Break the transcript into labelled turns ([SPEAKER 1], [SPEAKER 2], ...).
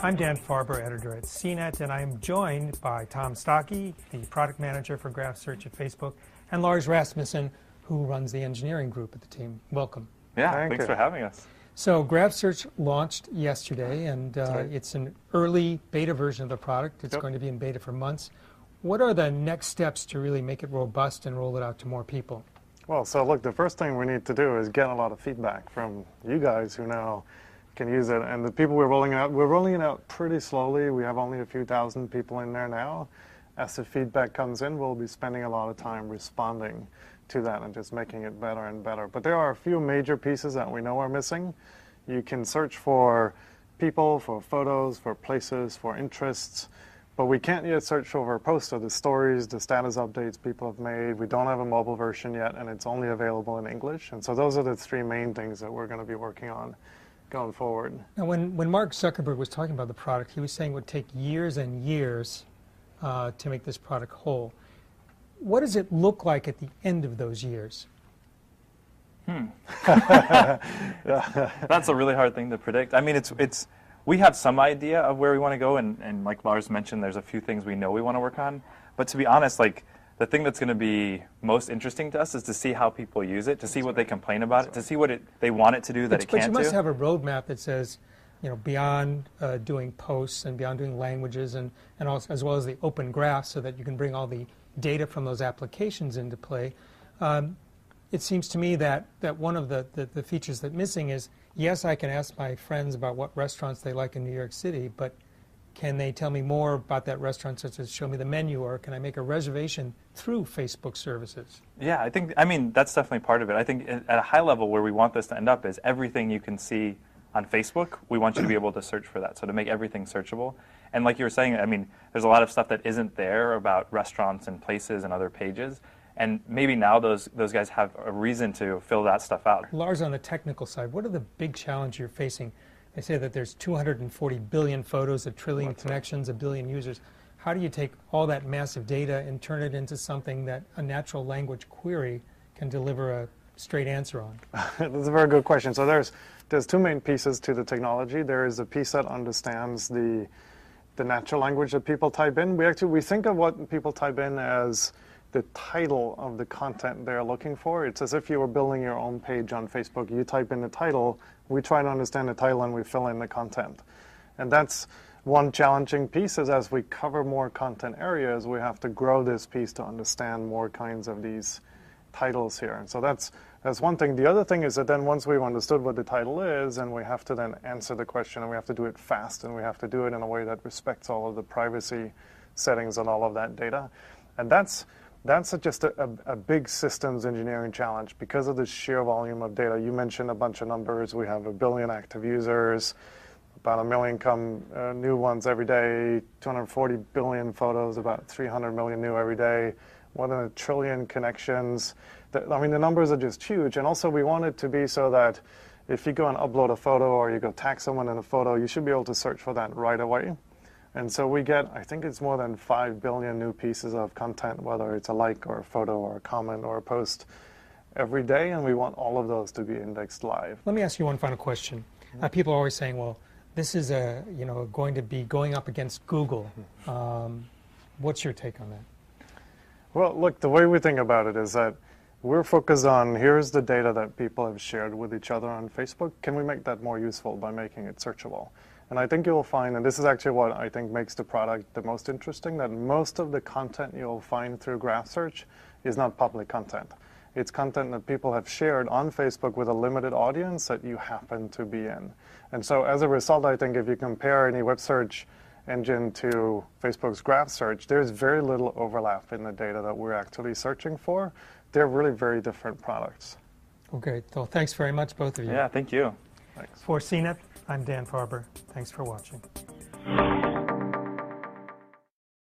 [SPEAKER 1] I'm Dan Farber, editor at CNET, and I'm joined by Tom Stocky, the product manager for Graph Search at Facebook, and Lars Rasmussen, who runs the engineering group at the team. Welcome.
[SPEAKER 2] Yeah, thanks for having us.
[SPEAKER 1] So Graph Search launched yesterday, and it's an early beta version of the product. It's going to be in beta for months. What are the next steps to really make it robust and roll it out to more people?
[SPEAKER 3] Well, so look, the first thing we need to do is get a lot of feedback from you guys who now can use it. And the people we're rolling it out pretty slowly. We have only a few thousand people in there now. As the feedback comes in, we'll be spending a lot of time responding to that and just making it better and better. But there are a few major pieces that we know are missing. You can search for people, for photos, for places, for interests, but we can't yet search for posts or the stories, the status updates people have made. We don't have a mobile version yet, and it's only available in English. And so those are the three main things that we're going to be working on going forward.
[SPEAKER 1] Now, when Mark Zuckerberg was talking about the product, he was saying it would take years and years to make this product whole. What does it look like at the end of those years?
[SPEAKER 2] That's a really hard thing to predict. I mean, we have some idea of where we want to go, and like Lars mentioned, there's a few things we know we want to work on. But to be honest, like, the thing that's going to be most interesting to us is to see how people use it, to see what they complain about it, to see what they want it to do that it can't do.
[SPEAKER 1] But you must have a roadmap that says, you know, beyond doing posts and beyond doing languages and also, as well as the open graph, so that you can bring all the data from those applications into play. It seems to me that one of the features that's missing is, yes, I can ask my friends about what restaurants they like in New York City, but can they tell me more about that restaurant, such as show me the menu, or can I make a reservation through Facebook services?
[SPEAKER 2] Yeah, I mean, that's definitely part of it. I think at a high level where we want this to end up is everything you can see on Facebook, we want you to be able to search for that, so to make everything searchable. And like you were saying, I mean, there's a lot of stuff that isn't there about restaurants and places and other pages. And maybe now those guys have a reason to fill that stuff out.
[SPEAKER 1] Lars, on the technical side, what are the big challenges you're facing? They say that there's 240 billion photos, a trillion connections, a billion users. How do you take all that massive data and turn it into something that a natural language query can deliver a straight answer on?
[SPEAKER 3] That's a very good question. So there's two main pieces to the technology. There is a piece that understands the natural language that people type in. We think of what people type in as the title of the content they're looking for. It's as if you were building your own page on Facebook. You type in the title, we try to understand the title, and we fill in the content. And that's one challenging piece, is as we cover more content areas, we have to grow this piece to understand more kinds of these titles here. And so that's one thing. The other thing is that then once we've understood what the title is, and we have to then answer the question, and we have to do it fast, and we have to do it in a way that respects all of the privacy settings and all of that data. And that's just a big systems engineering challenge because of the sheer volume of data. You mentioned a bunch of numbers. We have 1 billion active users, about 1 million new ones every day, 240 billion photos, about 300 million new every day, more than 1 trillion connections. I mean, the numbers are just huge. And also, we want it to be so that if you go and upload a photo or you go tag someone in a photo, you should be able to search for that right away. And so we get, I think it's more than 5 billion new pieces of content, whether it's a like or a photo or a comment or a post every day, and we want all of those to be indexed live.
[SPEAKER 1] Let me ask you one final question. People are always saying, well, this is going to be going up against Google. What's your take on that?
[SPEAKER 3] Well, look, the way we think about it is that we're focused on, here's the data that people have shared with each other on Facebook. Can we make that more useful by making it searchable? And I think you'll find, and this is actually what I think makes the product the most interesting, that most of the content you'll find through Graph Search is not public content. It's content that people have shared on Facebook with a limited audience that you happen to be in. And so as a result, I think if you compare any web search engine to Facebook's Graph Search, there's very little overlap in the data that we're actually searching for. They're really very different products.
[SPEAKER 1] Okay, well, thanks very much, both of you.
[SPEAKER 2] Yeah, thank you.
[SPEAKER 3] Thanks.
[SPEAKER 1] For CNET, I'm Dan Farber. Thanks for watching.